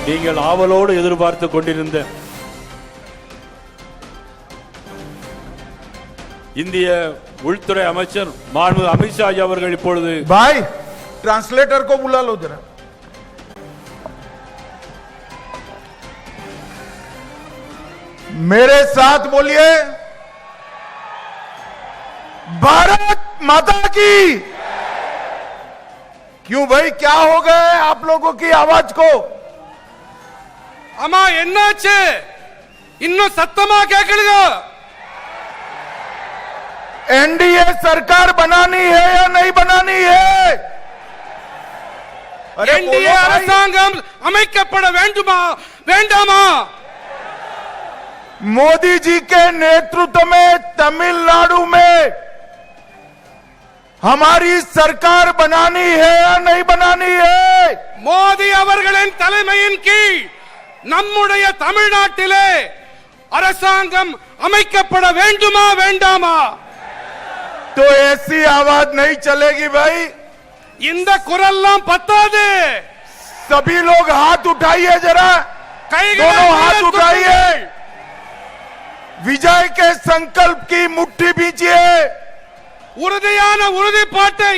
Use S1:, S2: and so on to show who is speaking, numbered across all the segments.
S1: நீங்கள் ஆவலோடு எதிர்பார்த்து கொண்டிருந்த இந்திய உள்துறை அமைச்சர் மாண்புமிகு அமித்ஷா அவர்கள் இப்பொழுது
S2: भाई ट्रांसलेटर को बुला लो जरा। मेरे साथ बोलिए भारत माता की। क्यों भाई क्या हो गए आप लोगों की आवाज को?
S3: अम्मा एन्नाச்சு இன்னும் சத்தமா கேட்கலங்க।
S2: एनडीए सरकार बनानी है या नहीं बनानी है?
S3: एनडीए அரசாங்கம் அமைக்கப்பட வேண்டுமா வேண்டாமா?
S2: मोदी जी के नेतृत्व में तमिलनाडु में हमारी सरकार बनानी है या नहीं बनानी है?
S3: மோடி அவர்களின் தலைமையின் கீழ் நம்முடைய தமிழ்நாட்டிலே அரசாங்கம் அமைக்கப்பட வேண்டுமா வேண்டாமா?
S2: तो ऐसी आवाज नहीं चलेगी भाई।
S3: இந்த குரல்லாம் பத்தாது।
S2: सभी लोग हाथ उठाइए जरा, दोनों हाथ उठाइए, विजय के संकल्प की मुट्ठी बीजिए।
S3: உறுதியான உறுதிப்பாட்டை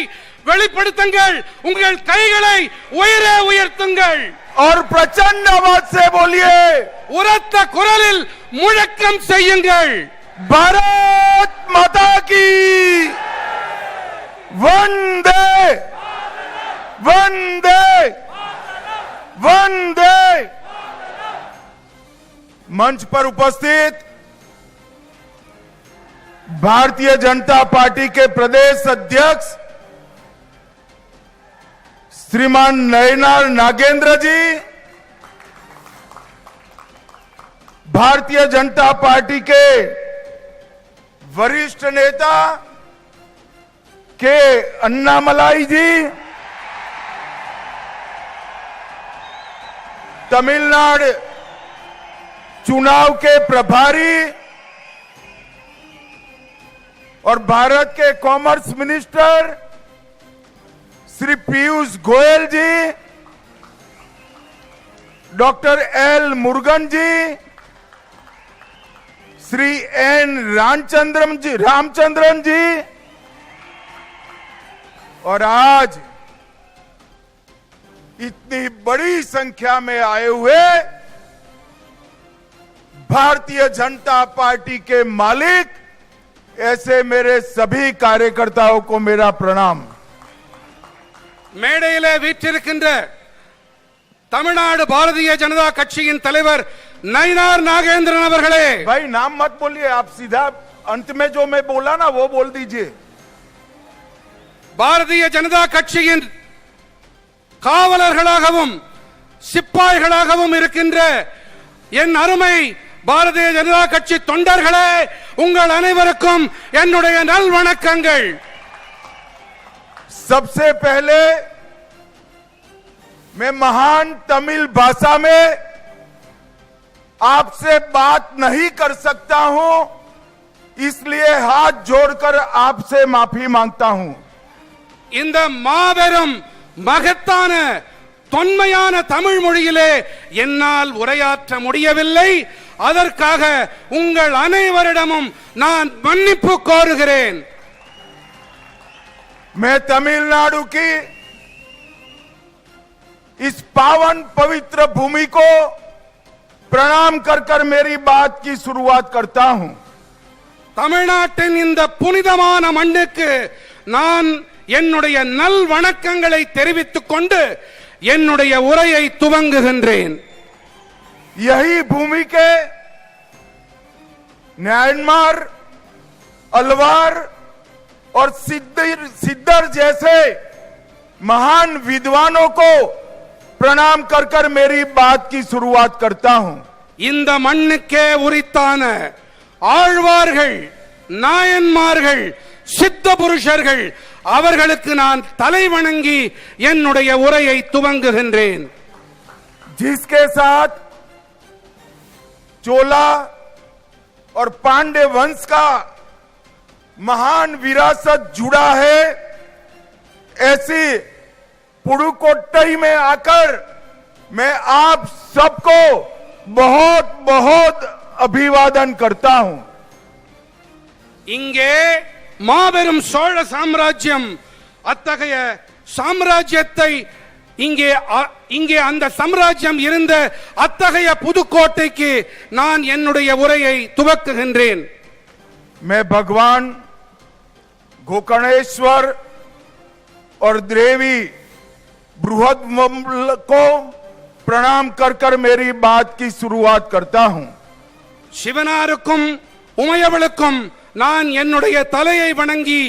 S3: வெளிப்படுத்துங்கள், உங்கள் கைகளை உயரே உயர்த்துங்கள்
S2: और प्रचंड आवाज से बोलिए,
S3: உரத்த குரலில் முழக்கம் செய்யுங்கள்।
S2: भारत माता की वंदे वंदे वंदे। मंच पर उपस्थित भारतीय जनता पार्टी के प्रदेश अध्यक्ष श्रीमान नयनार नागेंद्र जी, भारतीय जनता पार्टी के वरिष्ठ नेता के अन्नामलाई जी, तमिलनाडु चुनाव के प्रभारी और भारत के कॉमर्स मिनिस्टर श्री पीयूष गोयल जी, डॉक्टर एल मुरुगन जी, श्री एन रामचंद्रन जी, और आज इतनी बड़ी संख्या में आए हुए भारतीय जनता पार्टी के मालिक ऐसे मेरे सभी कार्यकर्ताओं को मेरा प्रणाम।
S3: மேடையிலே வீற்றிருக்கின்ற தமிழ்நாடு பாரதிய ஜனதா கட்சியின் தலைவர் नयनार नागेंद्रन அவர்களே।
S2: भाई नाम मत बोलिए, आप सीधा अंत में जो मैं बोला ना वो बोल दीजिए।
S3: பாரதிய ஜனதா கட்சியின் காவலர்களாகவும் சிப்பாய்களாகவும் இருக்கின்ற என் அருமை பாரதிய ஜனதா கட்சி தொண்டர்களே, உங்கள் அனைவருக்கும் என்னுடைய நல்வணக்கங்கள்।
S2: सबसे पहले मैं महान तमिल भाषा में आपसे बात नहीं कर सकता हूं, इसलिए हाथ जोड़कर आपसे माफी मांगता हूं।
S3: இந்த மாபெரும் மகத்தான தொன்மையான தமிழ் மொழியிலே என்னால் உரையாற்ற முடியவில்லை, அதற்காக உங்கள் அனைவரிடமும் நான் மன்னிப்பு கோருகிறேன்।
S2: मैं तमिलनाडु की इस पावन पवित्र भूमि को प्रणाम कर कर मेरी बात की शुरुआत करता हूं।
S3: தமிழ்நாட்டின் இந்த புனிதமான மண்ணுக்கு நான் என்னுடைய நல் வணக்கங்களை தெரிவித்துக் கொண்டு என்னுடைய உரையை துவங்குகின்றேன்।
S2: यही भूमि के म्यांमार, अलवार और सिद्धर जैसे महान विद्वानों को प्रणाम कर कर मेरी बात की शुरुआत करता हूं।
S3: இந்த மண்ணுக்கே உரித்தான ஆழ்வார்கள், நாயன்மார்கள், சித்த புருஷர்கள் அவர்களுக்கு நான் தலை வணங்கி என்னுடைய உரையை துவங்குகின்றேன்।
S2: जिसके साथ चोला और पांडे वंश का महान विरासत जुड़ा है, ऐसी पुडुकोट्टई में आकर मैं आप सबको बहुत बहुत अभिवादन करता हूं।
S3: இங்கே மாபெரும் சோழ சாம்ராஜ்யம், அத்தகைய சாம்ராஜ்யத்தை இங்கே அந்த சாம்ராஜ்யம் இருந்த அத்தகைய புதுக்கோட்டைக்கு நான் என்னுடைய உரையை துவக்குகின்றேன்।
S2: मैं भगवान गोकर्णेश्वर और देवी बृहद को प्रणाम कर कर मेरी बात की शुरुआत करता हूं।
S3: சிவனாருக்கும் உமையவளுக்கும் நான் என்னுடைய தலையை வணங்கி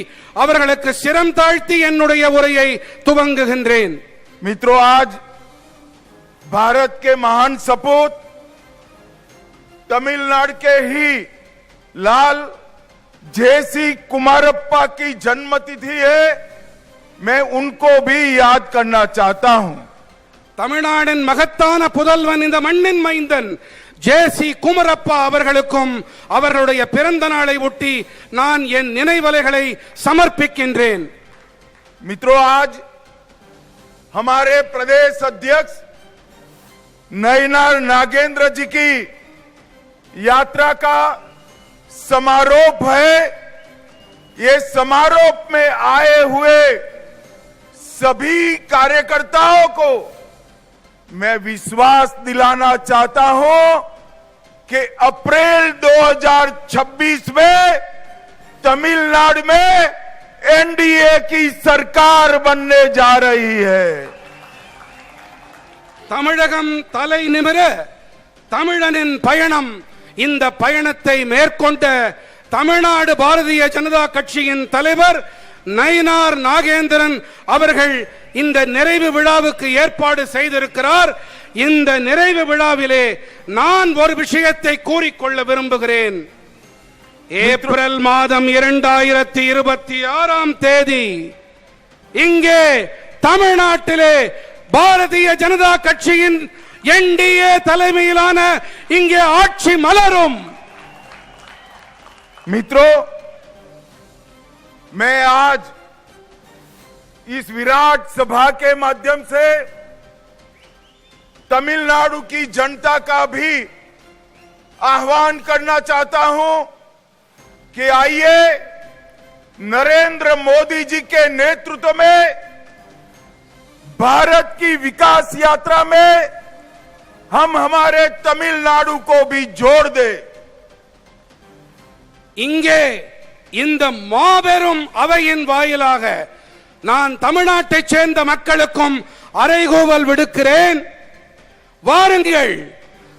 S3: அவர்களுக்கு சிரம் தாழ்த்தி என்னுடைய உரையை துவங்குகின்றேன்।
S2: मित्रों, आज भारत के महान सपूत तमिलनाडु के ही लाल जेसी कुमारप्पा की जन्मतिथि है। मैं उनको भी याद करना चाहता हूं।
S3: தமிழ்நாட்டின் மகத்தான புதல்வன், இந்த மண்ணின் மைந்தன் ஜேசி குமரப்பா அவர்களுக்கும் அவர்களுடைய பிறந்த நாளை ஒட்டி நான் என் நினைவலைகளை சமர்ப்பிக்கின்றேன்।
S2: मित्रों, आज हमारे प्रदेश अध्यक्ष नयनार नागेंद्र जी की यात्रा का समारोह है। ये समारोह में आए हुए सभी कार्यकर्ताओं को मैं विश्वास दिलाना चाहता हूं कि अप्रैल 2026 में तमिलनाडु में एनडीए की सरकार बनने जा रही है।
S3: தமிழகம் தலை நிமிர தமிழனின் பயணம், இந்த பயணத்தை மேற்கொண்ட தமிழ்நாடு பாரதிய ஜனதா கட்சியின் தலைவர் நயினார் நாகேந்திரன் அவர்கள் இந்த நிறைவு விழாவுக்கு ஏற்பாடு செய்திருக்கிறார்। இந்த நிறைவு விழாவிலே நான் ஒரு விஷயத்தை கூறிக்கொள்ள விரும்புகிறேன்। ஏப்ரல் மாதம் 2026 தேதி இங்கே தமிழ்நாட்டிலே பாரதிய ஜனதா கட்சியின் என்டிஏ தலைமையிலான இங்கே ஆட்சி மலரும்।
S2: मित्रों, मैं आज इस विराट सभा के माध्यम से तमिलनाडु की जनता का भी आह्वान करना चाहता हूं कि आइए नरेंद्र मोदी जी के नेतृत्व में भारत की विकास यात्रा में हम हमारे तमिलनाडु को भी जोड़ दे।
S3: இங்கே இந்த மாபெரும் அவையின் வாயிலாக நான் தமிழ்நாட்டைச் சேர்ந்த மக்களுக்கும் அறைகூவல் விடுக்கிறேன்। வாருங்கள்,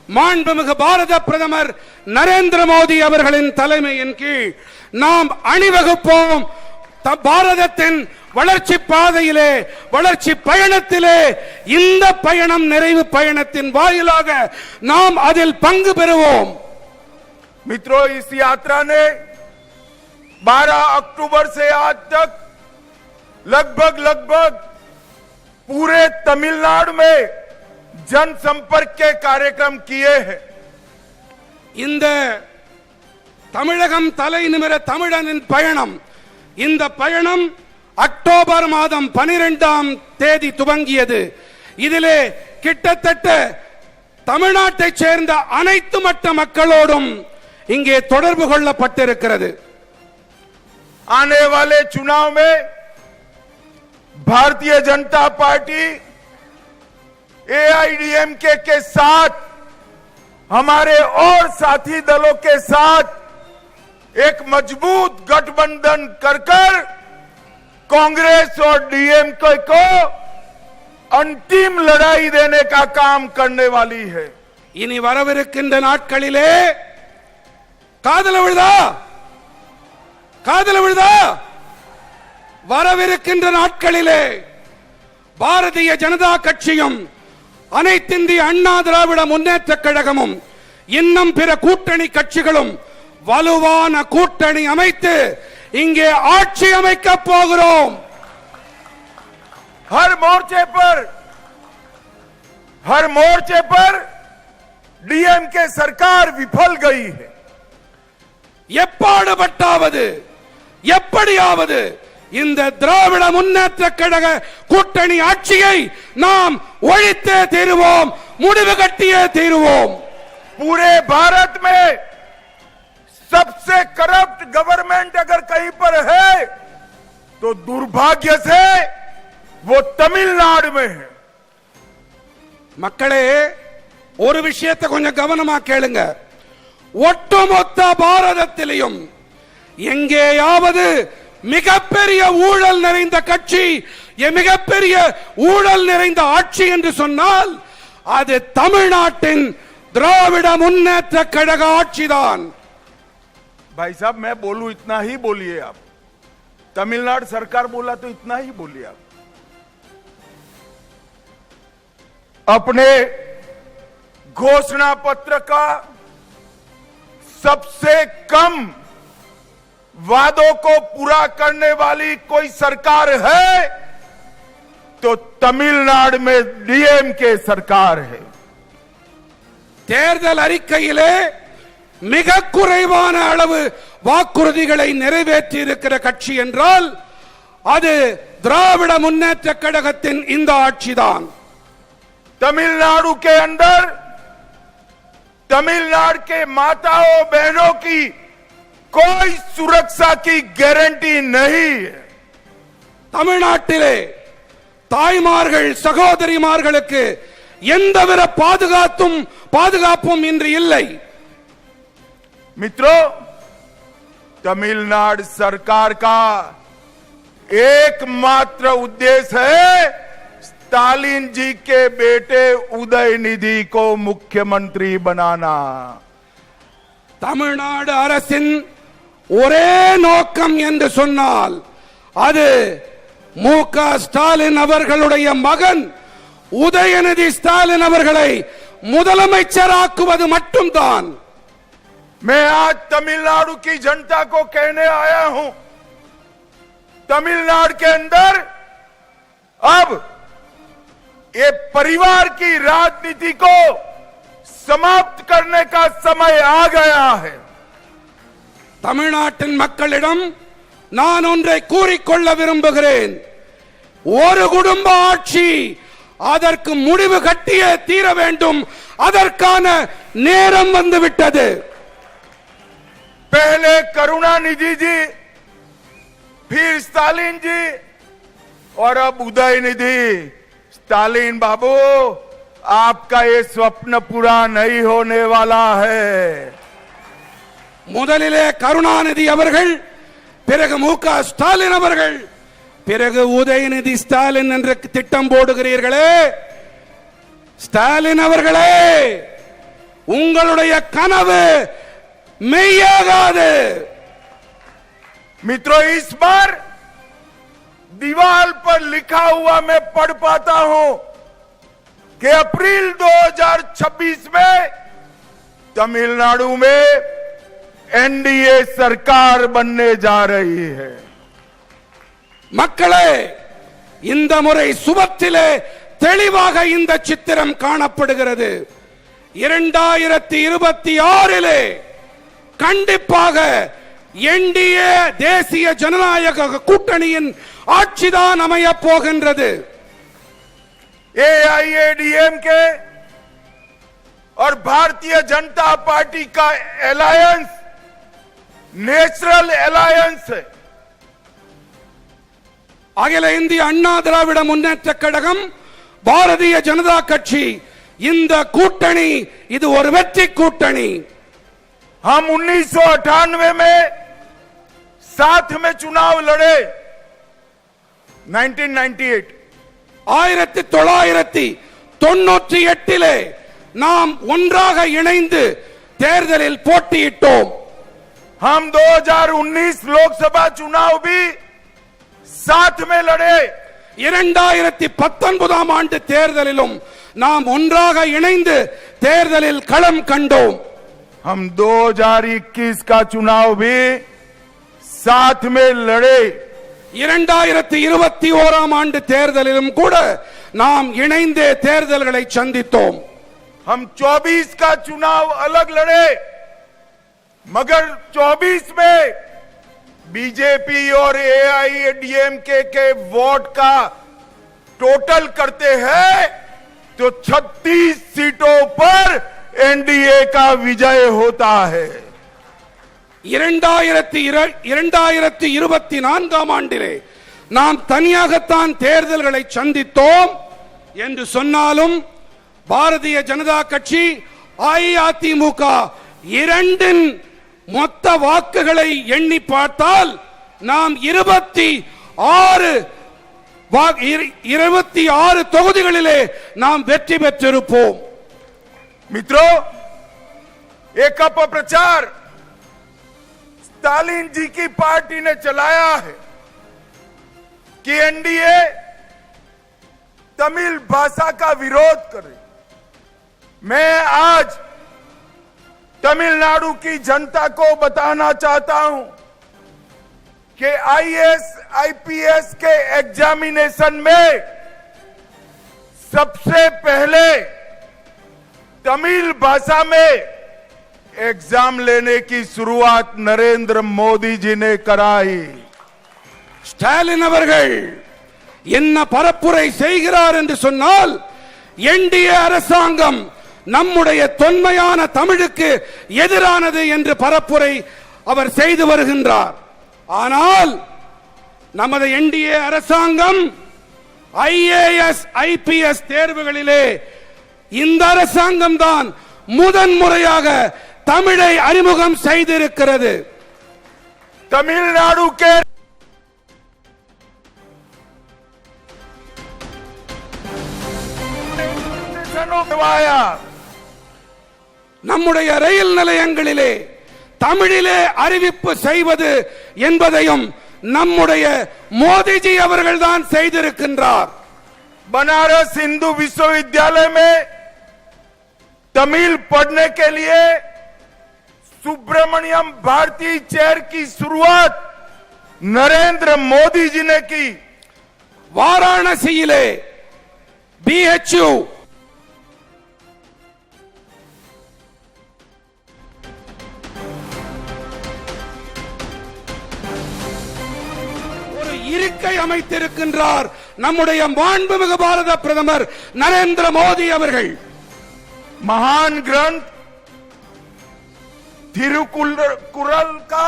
S3: மாண்புமிகு பாரத பிரதமர் நரேந்திர மோடி அவர்களின் தலைமையின் கீழ் நாம் அணிவகுப்போம்। பாரதத்தின் வளர்ச்சி பாதையிலே, வளர்ச்சி பயணத்திலே இந்த பயணம் நிறைவு பயணத்தின் வாயிலாக நாம் அதில் பங்கு பெறுவோம்।
S2: मित्रों, इस यात्रा ने 12 अक्टूबर से आज तक लगभग पूरे तमिलनाडु में जनसंपर्क के कार्यक्रम किए हैं।
S3: இந்த தமிழகம் தலை நிமிர தமிழனின் பயணம், இந்த பயணம் அக்டோபர் மாதம் 12ஆம் தேதி துவங்கியது। இதிலே கிட்டத்தட்ட தமிழ்நாட்டைச் சேர்ந்த அனைத்து மட்ட மக்களோடும் இங்கே தொடர்பு கொள்ளப்பட்டிருக்கிறது।
S2: आने वाले चुनाव में भारतीय जनता पार्टी एआईडीएमके के साथ, हमारे और साथी दलों के साथ एक मजबूत गठबंधन कर कांग्रेस और डीएमके को अंतिम लड़ाई देने का काम करने वाली है।
S3: இனி வரவிருக்கின்ற நாட்களிலே காதல விழுதா வரவிருக்கின்ற நாட்களிலே பாரதிய ஜனதா கட்சியும் அனைத்திந்திய அண்ணா திராவிட முன்னேற்ற கழகமும் இன்னும் பிற கூட்டணி கட்சிகளும் வலுவான கூட்டணி அமைத்து இங்கே ஆட்சி அமைக்க போகிறோம்।
S2: हर मोर्चे पर डीएमके सरकार विफल गई है।
S3: எப்பாடுபட்டாவது எப்படியாவது இந்த திராவிட முன்னேற்ற கழக கூட்டணி ஆட்சியை நாம் ஒழித்தே தீருவோம், முடிவு கட்டியே தீருவோம்.
S2: पूरे भारत में सबसे करप्ट गवर्नमेंट अगर कहीं पर है तो दुर्भाग्य से वो तमिलनाडु में है.
S3: மக்களே, ஒரு விஷயத்தை கொஞ்சம் கவனமா கேளுங்க. ஒட்டுமொத்த பாரதத்திலும் எங்கேயாவது மிகப்பெரிய ஊழல் நிறைந்த கட்சி, மிகப்பெரிய ஊழல் நிறைந்த ஆட்சி என்று சொன்னால் அது தமிழ்நாட்டின் திராவிட முன்னேற்ற கழக ஆட்சிதான்.
S2: भाई साहब, मैं बोलूं इतना ही बोलिए आप. तमिलनाडु सरकार बोला तो इतना ही बोलिए आप. अपने घोषणा पत्र का सबसे कम वादों को पूरा करने वाली कोई सरकार है तो तमिलनाडु में डीएमके सरकार है.
S3: தேர்தல் அறிக்கையிலே மிக குறைவான அளவு வாக்குறுதிகளை நிறைவேற்றி இருக்கிற கட்சி என்றால் அது திராவிட முன்னேற்ற கழகத்தின் இந்த ஆட்சிதான்.
S2: तमिलनाडु के अंदर तमिलनाडु के माताओं बहनों की कोई सुरक्षा की गारंटी नहीं है.
S3: தமிழ்நாட்டிலே தாய்மார்கள் சகோதரிமார்களுக்கு எந்தவித பாதுகாப்பும் இன்று இல்லை.
S2: मित्रों, तमिलनाडु सरकार का एकमात्र उद्देश्य है स्टालिन जी के बेटे उदयनिधि को मुख्यमंत्री बनाना.
S3: தமிழ்நாடு அரசின் ஒரே நோக்கம் என்று சொன்னால் அது மு.க. ஸ்டாலின் அவர்களுடைய மகன் உதயநிதி ஸ்டாலின் அவர்களை முதலமைச்சராக்குவது மட்டும்தான்.
S2: मैं आज तमिलनाडु की जनता को कहने आया हूं, तमिलनाडु के अंदर अब ये परिवार की राजनीति को समाप्त करने का समय आ गया है.
S3: தமிழ்நாட்டின் மக்களிடம் நான் ஒன்றை கூறிக்கொள்ள விரும்புகிறேன். ஒரு குடும்ப ஆட்சி, அதற்கு முடிவு கட்டியே தீர வேண்டும். அதற்கான நேரம் வந்துவிட்டது.
S2: पहले करुणानिधि जी, फिर स्टालिन जी और अब उदयनिधि. स्टालिन बाबू, आपका ये स्वप्न पूरा नहीं होने वाला है.
S3: முதலிலே கருணாநிதி அவர்கள், பிறகு மு.க. ஸ்டாலின் அவர்கள், பிறகு உதயநிதி ஸ்டாலின் என்று திட்டம் போடுகிறீர்களே. ஸ்டாலின் அவர்களே, உங்களுடைய கனவு மெய்யாகாது.
S2: मित्रों, इस बार दीवार पर लिखा हुआ मैं पढ़ पाता हूं कि अप्रैल 2026 में तमिलनाडु में एनडीए सरकार बनने जा रही है.
S3: மக்களே, இந்த முறை சுபத்திலே தெளிவாக இந்த சித்திரம் காணப்படுகிறது. 2026 கண்டிப்பாக என்டிஏ தேசிய ஜனநாயக கூட்டணியின் ஆட்சிதான் அமையப் போகின்றது.
S2: एआईएडीएमके और भारतीय जनता पार्टी का अलायंस नेचुरल अलायंस है.
S3: அகில இந்திய அண்ணா திராவிட முன்னேற்ற கழகம், பாரதிய ஜனதா கட்சி, இந்த கூட்டணி இது ஒரு வெற்றி கூட்டணி.
S2: हम 1998 में साथ में चुनाव लड़े. 1998
S3: 1998 நாம் ஒன்றாக இணைந்து தேர்தலில் போட்டியிட்டோம்.
S2: हम 2019 लोकसभा चुनाव भी साथ में लड़े.
S3: 2019 ஆண்டு தேர்தலிலும் நாம் ஒன்றாக இணைந்து தேர்தலில் களம் கண்டோம்.
S2: हम 2021 का चुनाव भी साथ में लड़े.
S3: 2021 ஆண்டு தேர்தலிலும் கூட நாம் இணைந்தே தேர்தல்களை சந்தித்தோம்.
S2: हम 24 का चुनाव अलग लड़े, मगर 24 में बीजेपी और एआईएडीएमके के वोट का टोटल करते हैं तो 36 सीटों पर एनडीए का विजय होता है।
S3: 2024 ஆண்டிலே நாம் தனியாகத்தான் தேர்தல்களை சந்தித்தோம் என்று சொன்னாலும் பாரதிய ஜனதா கட்சி அஇஅதிமுக இரண்டின் மொத்த வாக்குகளை எண்ணி பார்த்தால் நாம் 26 தொகுதிகளிலே நாம் வெற்றி பெற்றிருப்போம்।
S2: मित्रों, एक अपप्रचार स्टालिन जी की पार्टी ने चलाया है कि एनडीए तमिल भाषा का विरोध करे। मैं आज तमिलनाडु की जनता को बताना चाहता हूं कि आईएएस आईपीएस के एग्जामिनेशन में सबसे पहले तमिल भाषा में एग्जाम लेने की शुरुआत नरेंद्र मोदी जी ने कराई।
S3: ஸ்டாலின் அவர்கள் என்ன பரப்புரை செய்கிறார் என்று சொன்னால், என்டிஏ அரசாங்கம் நம்முடைய தொன்மையான தமிழுக்கு எதிரானது என்று பரப்புரை அவர் செய்து வருகின்றார்। ஆனால் நமது என்டிஏ அரசாங்கம் ஐஏஎஸ் ஐபிஎஸ் தேர்வுகளிலே இந்த அரசாங்கம் தான் முதன்முறையாக தமிழை அறிமுகம் செய்திருக்கிறது।
S2: तमिलनाडु के
S3: நம்முடைய ரயில் நிலையங்களிலே தமிழிலே அறிவிப்பு செய்வது என்பதையும் நம்முடைய மோடிஜி அவர்கள் தான் செய்திருக்கின்றார்।
S2: बनारस हिंदू विश्वविद्यालय में तमिल पढ़ने के लिए सुब्रमण्यम भारती चेयर की शुरुआत नरेंद्र मोदी जी ने की।
S3: वाराणसीले बीएचयू ஒரு இருக்கை அமைத்திருக்கின்றார் நம்முடைய மாண்புமிகு பாரத பிரதமர் நரேந்திர மோடி அவர்கள்।
S2: महान ग्रंथ तिरुकुरल का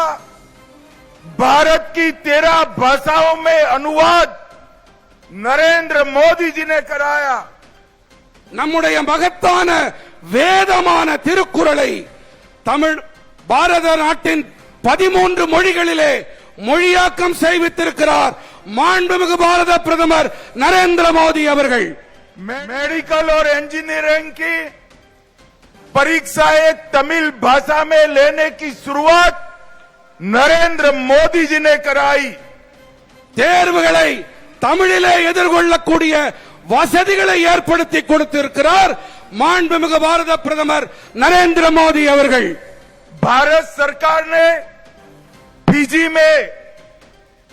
S2: भारत की 13 भाषाओं में अनुवाद नरेंद्र मोदी जी ने कराया।
S3: நம்முடைய மகத்தான வேதமான திருக்குறளை தமிழ் பாரத நாட்டின் 13 மொழிகளிலே மொழியாக்கம் செய்வித்திருக்கிறார் மாண்புமிகு பாரத பிரதமர் நரேந்திர மோடி அவர்கள்।
S2: मेडिकल और इंजीनियरिंग की परीक्षाएं तमिल भाषा में लेने की शुरुआत नरेंद्र मोदी जी ने कराई।
S3: தேர்வுகளை தமிழிலே எதிர்கொள்ளக்கூடிய வசதிகளை ஏற்படுத்தி கொடுத்திருக்கிறார் மாண்புமிகு பாரத பிரதமர் நரேந்திர மோடி அவர்கள்।
S2: भारत सरकार ने फिजी में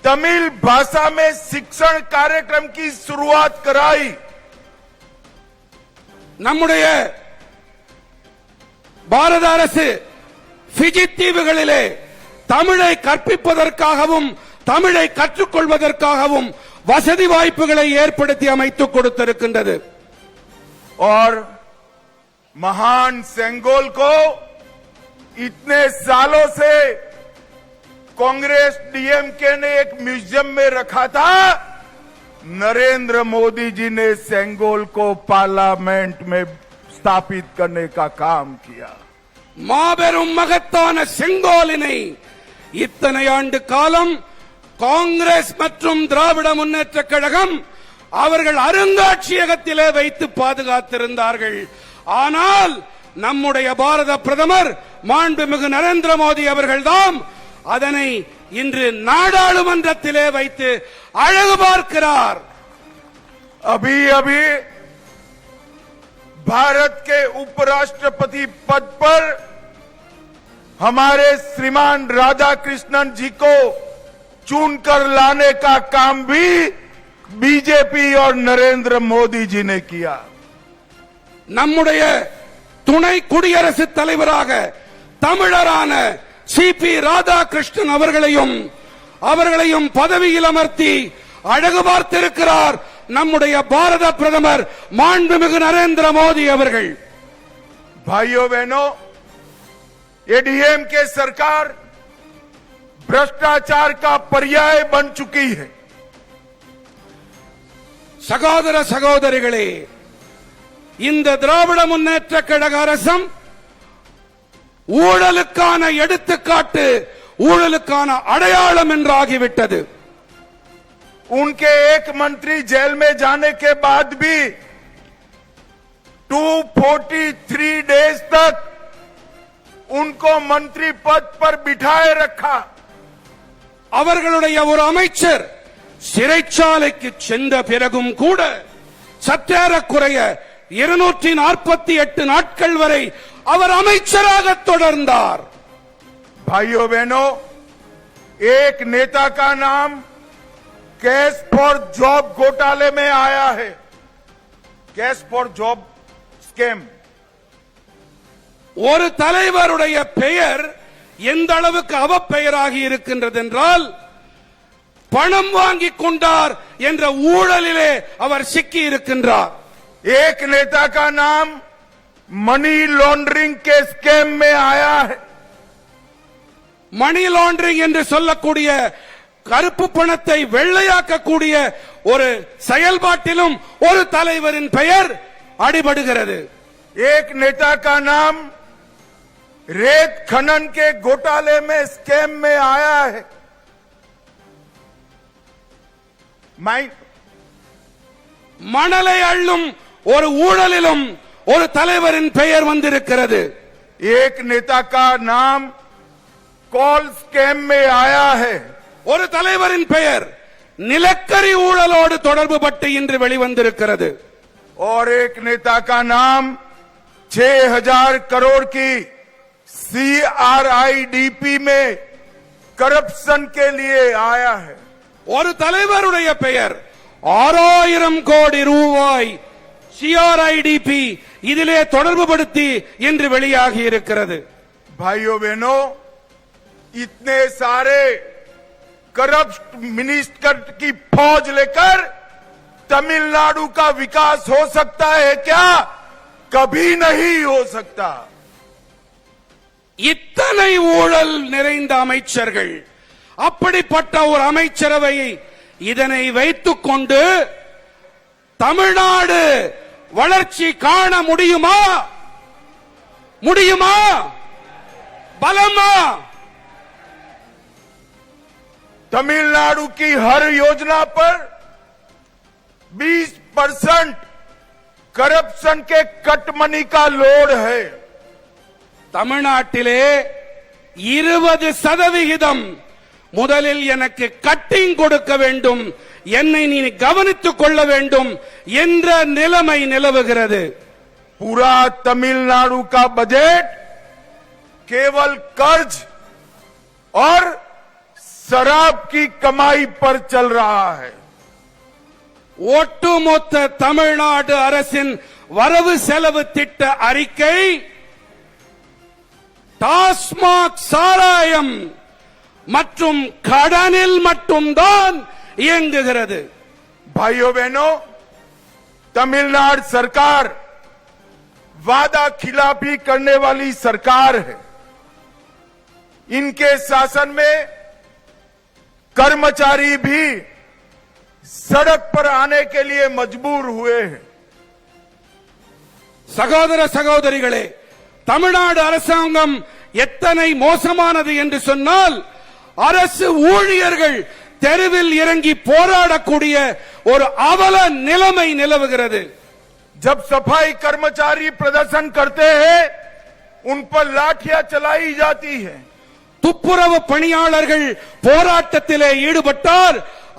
S2: तमिल भाषा में शिक्षण कार्यक्रम की शुरुआत कराई।
S3: நம்முடைய பாரத அரசு பிஜி தீவுகளிலே தமிழை கற்பிப்பதற்காகவும் தமிழை கற்றுக்கொள்வதற்காகவும் வசதி வாய்ப்புகளை ஏற்படுத்தி அமைத்து கொடுத்திருக்கின்றது।
S2: और महान सेंगोल को इतने सालों से कांग्रेस डीएमके ने एक म्यूजियम में रखा था, नरेंद्र मोदी जी ने सेंगोल को पार्लियामेंट में स्थापित करने का काम किया।
S3: மாபெரும் மகத்தான செங்கோலினை இத்தனை ஆண்டு காலம் காங்கிரஸ் மற்றும் திராவிட முன்னேற்ற கழகம் அவர்கள் அருங்காட்சியகத்திலே வைத்து பாதுகாத்திருந்தார்கள்। ஆனால் நம்முடைய பாரத பிரதமர் மாண்புமிகு நரேந்திர மோடி அவர்கள்தான் அதனை இன்று நாடாளுமன்றத்திலே வைத்து அழகு பார்க்கிறார்।
S2: अभी अभी भारत के उपराष्ट्रपति पद पर हमारे श्रीमान राधाकृष्णन जी को चुनकर लाने का काम भी बीजेपी और नरेंद्र मोदी जी ने किया।
S3: நம்முடைய துணை குடியரசுத் தலைவராக தமிழரான சிபி ராதாகிருஷ்ணன் அவர்களையும் அவர்களையும் பதவியில் அமர்த்தி அழகு பார்த்திருக்கிறார் நம்முடைய பாரத பிரதமர் மாண்புமிகு நரேந்திர மோடி அவர்கள்.
S2: भाइयों बहनों, एडीएमके सरकार भ्रष्टाचार का पर्याय बन चुकी है.
S3: சகோதர சகோதரிகளே, இந்த திராவிட முன்னேற்ற கழக அரசும் ஊழலுக்கான எடுத்துக்காட்டு, ஊழலுக்கான அடையாளம் என்றாகிவிட்டது.
S2: उनके एक मंत्री जेल में जाने के बाद भी 243 डेज तक उनको मंत्री पद पर बिठाए रखा.
S3: அவர்களுடைய ஒரு அமைச்சர் சிறைச்சாலைக்கு சென்ற பிறகும் கூட சற்றேறக்குறைய 248 நாட்கள் வரை அவர் அமைச்சராக தொடர்ந்தார்.
S2: भाइयों बहनों, एक नेता का नाम कैश फॉर जॉब घोटाले में आया है. Cash for job scam.
S3: ஒரு தலைவருடைய பெயர் எந்த அளவுக்கு அவப்பெயராகி இருக்கின்றது என்றால், பணம் வாங்கிக் கொண்டார் என்ற ஊழலிலே அவர் சிக்கி இருக்கின்றார்.
S2: एक नेता का नाम मनी लॉन्ड्रिंग के स्कैम में आया है.
S3: மணி லாண்டரிங் என்று சொல்லக்கூடிய கருப்பு பணத்தை வெள்ளையாக்கக்கூடிய ஒரு செயல்பாட்டிலும் ஒரு தலைவரின் பெயர் அடிபடுகிறது.
S2: एक नेता का नाम रेत खनन के घोटाले में स्कैम में आया है.
S3: மணலை அள்ளும் ஒரு ஊழலிலும் ஒரு தலைவரின் பெயர் வந்திருக்கிறது.
S2: एक नेता का नाम कॉल स्कैम में आया है.
S3: ஒரு தலைவரின் பெயர் நிலக்கரி ஊழலோடு தொடர்பு பட்டு இன்று வெளிவந்திருக்கிறது.
S2: और एक नेता का नाम 6000 करोड़ की CRIDP में करप्शन के लिए आया है.
S3: ஒரு தலைவருடைய பெயர் 6000 கோடி ரூபாய் CRIDP இதிலே தொடர்பு படுத்தி இன்று வெளியாகி இருக்கிறது.
S2: भाइयों बहनों, इतने सारे करप्ट मिनिस्टर की फौज लेकर तमिलनाडु का विकास हो सकता है क्या? कभी नहीं हो सकता.
S3: இத்தனை ஊழல் நிறைந்த அமைச்சர்கள், அப்படிப்பட்ட ஒரு அமைச்சரவையை இதனை வைத்துக் கொண்டு தமிழ்நாடு வளர்ச்சி காண முடியுமா? முடியுமா? பலமா?
S2: तमिलनाडु की हर योजना पर 20% करप्शन के कट मनी का लोड है.
S3: தமிழ்நாட்டிலே 20% முதலில் எனக்கு கட்டிங் கொடுக்க வேண்டும், என்னை நீ கவனித்துக் கொள்ள வேண்டும் என்ற நிலைமை நிலவுகிறது.
S2: पूरा तमिलनाडु का बजट केवल कर्ज और शराब की कमाई पर चल रहा है.
S3: ஒட்டுமொத்த தமிழ்நாடு அரசின் வரவு செலவு திட்ட அறிக்கை டாஸ்மாக் சாராயம் மற்றும் கடனில் மட்டும்தான் இயங்குகிறது.
S2: भाइयों बहनों, तमिलनाडु सरकार वादा खिलाफी करने वाली सरकार है. इनके शासन में कर्मचारी भी सड़क पर आने के लिए मजबूर हुए हैं.
S3: சகோதர சகோதரிகளே, தமிழ்நாடு அரசாங்கம் எத்தனை மோசமானது என்று சொன்னால், அரசு ஊழியர்கள் தெருவில் இறங்கி போராடக்கூடிய ஒரு அவல நிலைமை நிலவுகிறது.
S2: जब सफाई कर्मचारी प्रदर्शन करते हैं, उन पर लाठियां चलाई जाती है.
S3: துப்புரவு பணியாளர்கள் போராட்டத்திலே ஈடுபட்டால்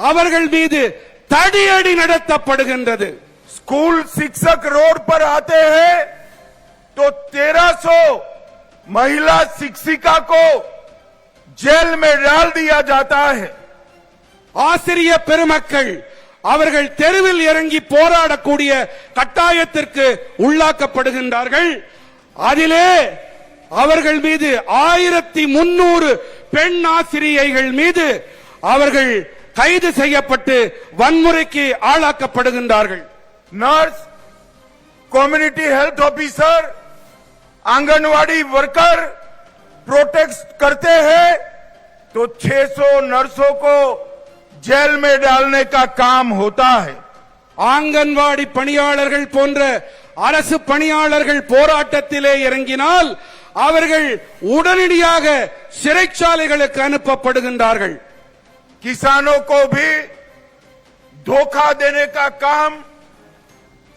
S3: அவர்கள் மீது தடியடி நடத்தப்படுகின்றது.
S2: स्कूल शिक्षक रोड पर आते हैं तो 1300 महिला शिक्षिका को जेल में डाल दिया जाता है.
S3: ஆசிரிய பெருமக்கள் அவர்கள் தெருவில் இறங்கி போராடக்கூடிய கட்டாயத்திற்கு உள்ளாக்கப்படுகின்றார்கள். அதிலே அவர்கள் மீது 1300 பெண் ஆசிரியைகள் மீது அவர்கள் கைது செய்யப்பட்டு வன்முறைக்கு ஆளாக்கப்படுகின்றார்கள்.
S2: Nurse, community health officer, anganwadi worker protest करते हैं तो 600 नर्सों को जेल में डालने का काम होता है.
S3: ஆங்கன்வாடி பணியாளர்கள் போன்ற அரசு பணியாளர்கள் போராட்டத்திலே இறங்கினால் அவர்கள் உடனடியாக சிறைச்சாலைகளுக்கு அனுப்பப்படுகின்றார்கள்.
S2: किसानों को भी धोखा देने का काम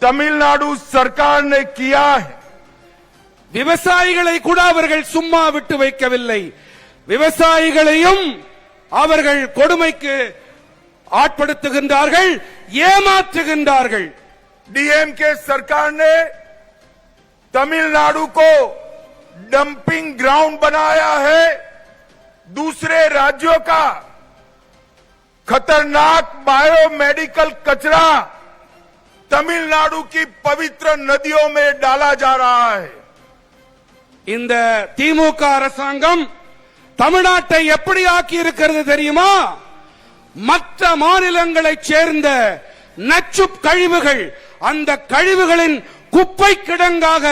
S2: तमिलनाडु सरकार ने किया है.
S3: விவசாயிகளை கூட அவர்கள் சும்மா விட்டு வைக்கவில்லை. விவசாயிகளையும் அவர்கள் கொடுமைக்கு ஆட்படுத்துகின்றார்கள், ஏமாற்றுகின்றார்கள்.
S2: डीएमके सरकार ने तमिलनाडु को डंपिंग ग्राउंड बनाया है. दूसरे राज्यों का खतरनाक बायोमेडिकल कचरा तमिलनाडु की पवित्र नदियों में डाला जा रहा है.
S3: இந்த திமுக அரசாங்கம் தமிழ்நாட்டை எப்படி ஆக்கி இருக்கிறது தெரியுமா? மற்ற மாநிலங்களைச் சேர்ந்த நச்சு கழிவுகள், அந்த கழிவுகளின் குப்பை கிடங்காக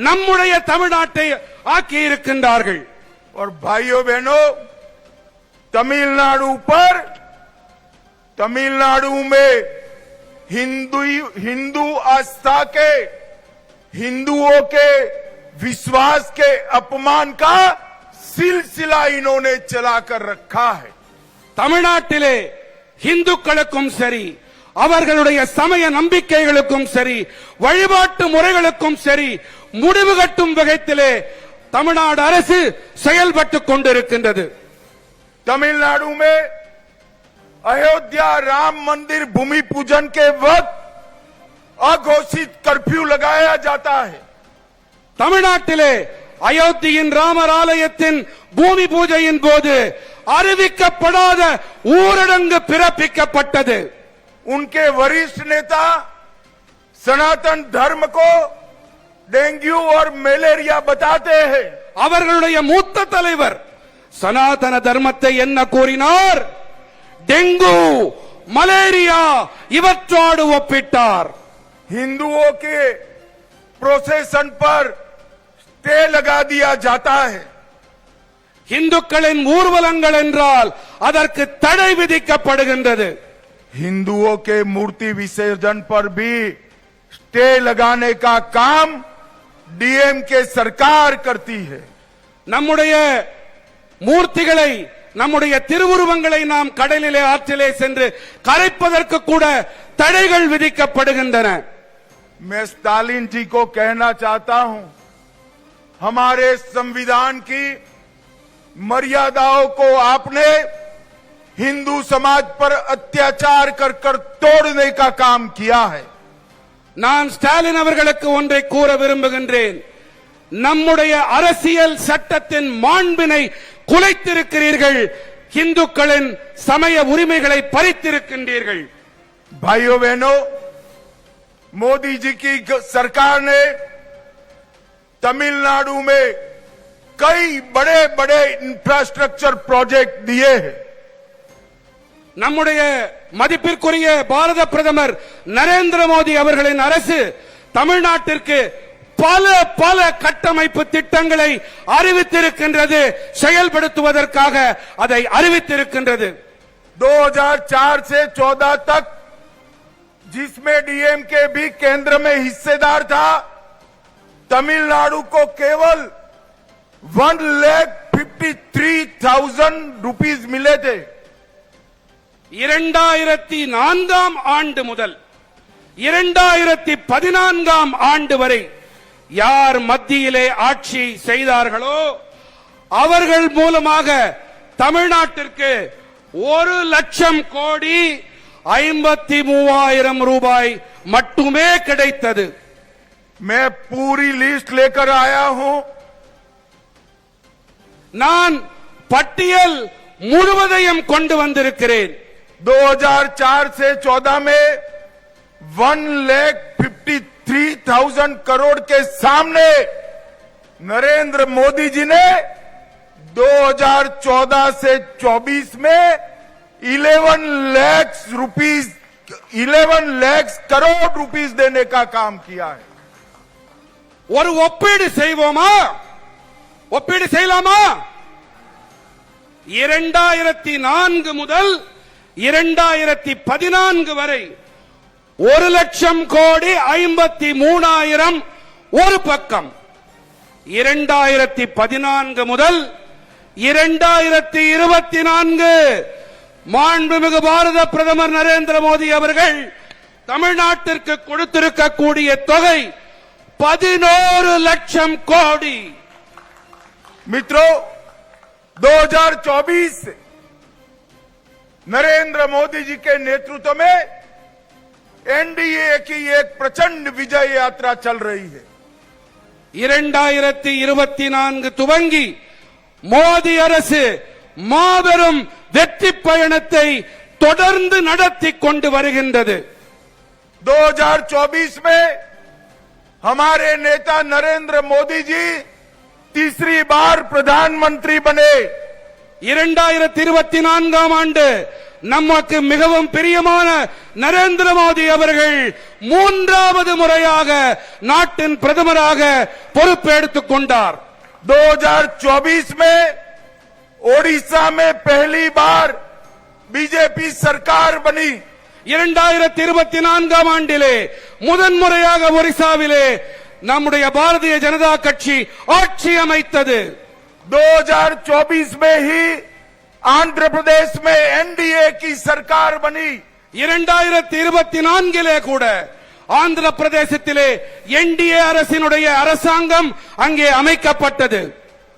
S3: நம்முடைய தமிழ்நாட்டை ஆக்கி இருக்கின்றார்கள்.
S2: और भाइयों बहनों, तमिलनाडु में हिंदू आस्था के, हिंदुओं के विश्वास के अपमान का सिलसिला इन्होंने चलाकर रखा है.
S3: தமிழ்நாட்டிலே இந்துக்களுக்கும் சரி, அவர்களுடைய சமய நம்பிக்கைகளுக்கும் சரி, வழிபாட்டு முறைகளுக்கும் சரி முடிவு கட்டும் வகையிலே தமிழ்நாடு அரசு செயல்பட்டுக் கொண்டிருக்கின்றது.
S2: तमिलनाडु में अयोध्या राम मंदिर भूमि पूजन के वक्त अघोषित कर्फ्यू लगाया जाता है.
S3: தமிழ்நாட்டிலே அயோத்தியின் ராமர் ஆலயத்தின் பூமி பூஜையின் போது அறிவிக்கப்படாத ஊரடங்கு பிறப்பிக்கப்பட்டது.
S2: उनके वरिष्ठ नेता सनातन धर्म को डेंगू और मलेरिया बताते हैं.
S3: அவர்களுடைய மூத்த தலைவர் சனாதன தர்மத்தை என்ன கூறினார்? டெங்கு, மலேரியா இவற்றோடு ஒப்பிட்டார்.
S2: हिंदुओं के प्रोसेशन पर स्टे लगा दिया जाता है.
S3: இந்துக்களின் ஊர்வலங்கள் என்றால் அதற்கு தடை விதிக்கப்படுகின்றது.
S2: हिंदुओं के मूर्ति विसर्जन पर भी स्टे लगाने का काम डीएमके सरकार करती है. நம்முடைய மூர்த்திகளை, நம்முடைய திருவுருவங்களை நாம் கடலிலே ஆற்றிலே சென்று கரைப்பதற்கு கூட தடைகள் விதிக்கப்படுகின்றன. मैं स्टालिन जी को कहना चाहता हूं, हमारे संविधान की मर्यादाओं को आपने हिंदू समाज पर अत्याचार कर कर तोड़ने का काम किया है.
S3: நான் ஸ்டாலின் அவர்களுக்கு ஒன்றை கூற விரும்புகின்றேன். நம்முடைய அரசியல் சட்டத்தின் மாண்பினை குலைத்திருக்கிறீர்கள். இந்துக்களின் சமய உரிமைகளை பறித்திருக்கின்றீர்கள்.
S2: भाइयों बहनों, मोदी जी की सरकार ने तमिलनाडु में कई बड़े बड़े इंफ्रास्ट्रक्चर प्रोजेक्ट दिए हैं.
S3: நம்முடைய மதிப்பிற்குரிய பாரத பிரதமர் நரேந்திர மோடி அவர்களின் அரசு தமிழ்நாட்டிற்கு பல பல கட்டமைப்பு திட்டங்களை அறிவித்திருக்கின்றது, செயல்படுத்துவதற்காக அதை அறிவித்திருக்கின்றது.
S2: 2004 से 14 तक जिसमें डीएमके भी केंद्र में हिस्सेदार था, तमिलनाडु को केवल 1,53,000 रुपीस मिले थे.
S3: 2004 ஆண்டு முதல் 2014 ஆண்டு வரை யார் மத்தியிலே ஆட்சி செய்தார்களோ அவர்கள் மூலமாக தமிழ்நாட்டிற்கு 1,00,000 கோடி 53,000 ரூபாய் மட்டுமே கிடைத்தது.
S2: मैं पूरी लिस्ट लेकर आया हूं.
S3: நான் பட்டியல் முழுவதையும் கொண்டு வந்திருக்கிறேன்.
S2: 2004 से 14 में 1,53,000 करोड़ के सामने नरेंद्र मोदी जी ने 2014 से 24 में 11 लाख करोड़ रुपीस देने का काम किया है।
S3: ஒரு ஒப்பீடு செய்வோமா? ஒப்பீடு செய்யலாமா? 2004 முதல் 2014 வரை 1,53,000 ஒரு பக்கம். 2014 முதல் 2024 மாண்புமிகு பாரத பிரதமர் நரேந்திர மோடி அவர்கள் தமிழ்நாட்டிற்கு கொடுத்திருக்கக்கூடிய தொகை 11 லட்சம் கோடி.
S2: मित्रों, 2024 से नरेंद्र मोदी जी के नेतृत्व में एनडीए की एक प्रचंड विजय यात्रा चल रही है।
S3: 2024 துவங்கி மோடி அரசு மாபெரும் வெற்றி பயணத்தை தொடர்ந்து நடத்தி கொண்டு வருகின்றது.
S2: 2024 में हमारे नेता नरेंद्र मोदी जी तीसरी बार प्रधानमंत्री बने।
S3: 2024 ஆண்டு நமக்கு மிகவும் பிரியமான நரேந்திர மோடி அவர்கள் மூன்றாவது முறையாக நாட்டின் பிரதமராக பொறுப்பெடுத்துக் கொண்டார்.
S2: 2024 में ओडिशा में पहली बार बीजेपी सरकार बनी।
S3: 2024 ஆண்டிலே முதன்முறையாக ஒரிசாவிலே நம்முடைய பாரதிய ஜனதா கட்சி ஆட்சி அமைத்தது.
S2: 2024 में ही आंध्र प्रदेश में एनडीए की सरकार बनी।
S3: 2024 கூட ஆந்திர பிரதேசத்திலே என்டிஏ அரசினுடைய அரசாங்கம் அங்கே அமைக்கப்பட்டது.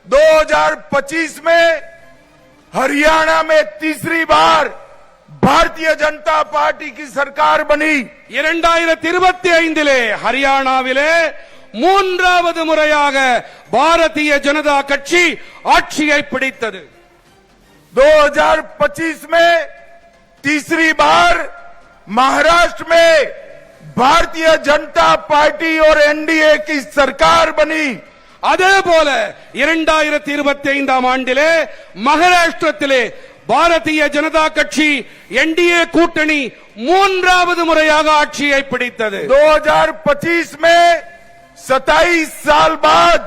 S2: 2025 में हरियाणा में तीसरी बार भारतीय जनता पार्टी की सरकार बनी।
S3: 2025 ஹரியானாவிலே மூன்றாவது முறையாக பாரதிய ஜனதா கட்சி ஆட்சியை பிடித்தது.
S2: 2025 में तीसरी बार महाराष्ट्र में भारतीय जनता पार्टी और एनडीए की सरकार बनी।
S3: அதே போல 2025 ஆண்டிலே மகாராஷ்டிரத்திலே பாரதிய ஜனதா கட்சி என்டிஏ கூட்டணி மூன்றாவது முறையாக ஆட்சியை பிடித்தது.
S2: 2025 में 27 साल बाद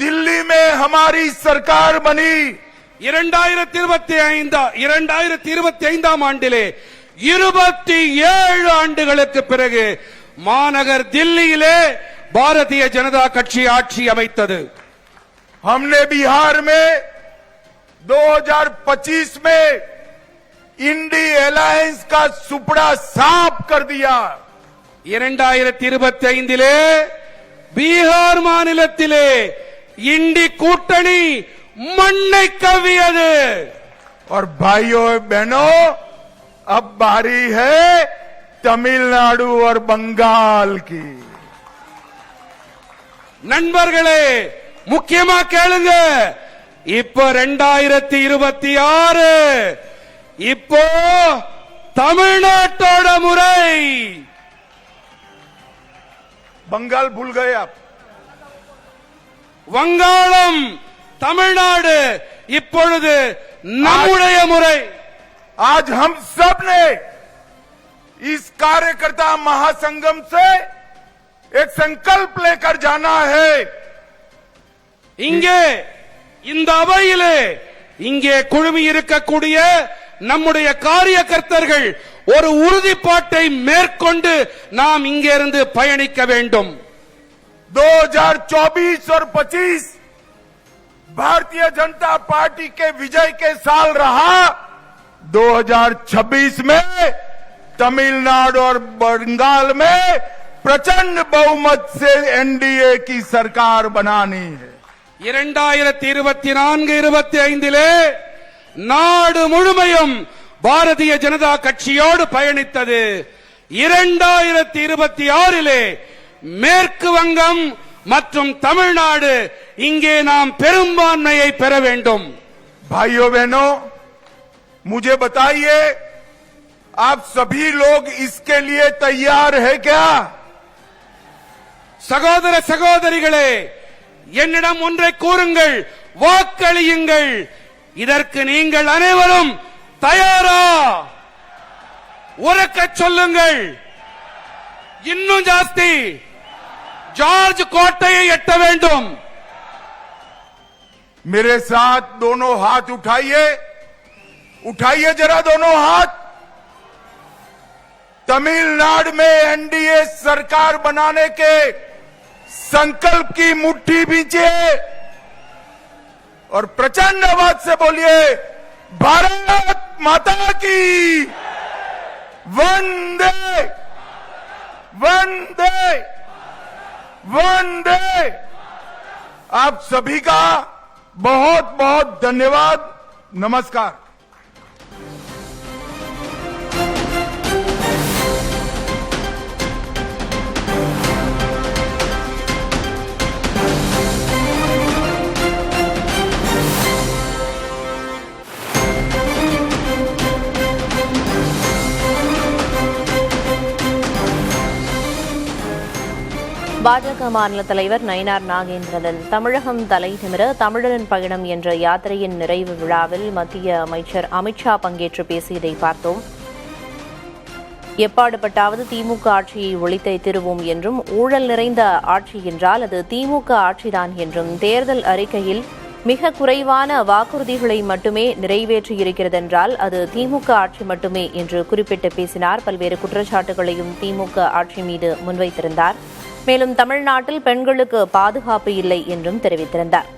S2: दिल्ली में हमारी सरकार बनी।
S3: 2025 ஆண்டிலே 27 ஆண்டுகளுக்கு பிறகு மாநகர் தில்லியிலே பாரதிய ஜனதா கட்சி ஆட்சி அமைத்தது.
S2: हमने बिहार में 2025 में इंडी अलायंस का सुपड़ा साफ कर दिया।
S3: 2025 பீகார் மாநிலத்திலே இண்டி கூட்டணி மண்ணை கவ்வியது.
S2: और भाइयों बहनों, अब बारी है तमिलनाडु और बंगाल की।
S3: நண்பர்களே, முக்கியமா கேளுங்க. இப்போ 2026 இப்போ தமிழ்நாட்டோட முறை.
S2: बंगाल भूल गए आप?
S3: வங்காளம், தமிழ்நாடு இப்பொழுது நம்முடைய முறை.
S2: आज हम सब ने इस कार्यकर्ता महासंगम से एक संकल्प लेकर जाना है।
S3: இங்கே இந்த அவையிலே இங்கே குழுமி இருக்கக்கூடிய நம்முடைய காரியகர்த்தர்கள் ஒரு உறுதிப்பாட்டை மேற்கொண்டு நாம் இங்கிருந்து பயணிக்க வேண்டும்.
S2: 2024 और 25 भारतीय जनता पार्टी के विजय के साल रहा। 2026 में तमिलनाडु और बंगाल में प्रचंड बहुमत से एनडीए की सरकार बनानी है।
S3: 2024-25 நாடு முழுமையும் பாரதிய ஜனதா கட்சியோடு பயணித்தது. 2026 மேற்கு வங்கம் மற்றும் தமிழ்நாடு இங்கே நாம் பெரும்பான்மையை பெற வேண்டும்.
S2: भाइयों बहनों, मुझे बताइए, आप सभी लोग इसके लिए तैयार है क्या?
S3: சகோதர சகோதரிகளே, என்னிடம் ஒன்றை கூறுங்கள், வாக்களியுங்கள். இதற்கு நீங்கள் அனைவரும் தயாரா? உரக்க சொல்லுங்கள். இன்னும் ஜாஸ்தி. ஜார்ஜ் கோட்டையை எட்ட வேண்டும்.
S2: मेरे साथ दोनों हाथ उठाइए, उठाइए जरा दोनों हाथ। तमिलनाडु में एनडीए सरकार बनाने के संकल्प की मुट्ठी भींचे और प्रचंड आवाज से बोलिए, भारत माता की वंदे वंदे वंदे। आप सभी का बहुत बहुत धन्यवाद। नमस्कार।
S4: பாஜக மாநில தலைவர் நயினார் நாகேந்திரன் தமிழகம் தலை நிமிர தமிழரின் பயணம் என்ற யாத்திரையின் நிறைவு விழாவில் மத்திய அமைச்சர் அமித்ஷா பங்கேற்று பேசியதை பார்த்தோம். எப்பாடுபட்டாவது திமுக ஆட்சியை ஒழித்தே திருவோம் என்றும், ஊழல் நிறைந்த ஆட்சி என்றால் அது திமுக ஆட்சிதான் என்றும், தேர்தல் அறிக்கையில் மிக குறைவான வாக்குறுதிகளை மட்டுமே நிறைவேற்றியிருக்கிறதென்றால் அது திமுக ஆட்சி மட்டுமே என்று குறிப்பிட்டு பேசினார். பல்வேறு குற்றச்சாட்டுகளையும் திமுக ஆட்சி மீது முன்வைத்திருந்தார். மேலும் தமிழ்நாட்டில் பெண்களுக்கு பாதுகாப்பு இல்லை என்றும் தெரிவித்திருந்தார்.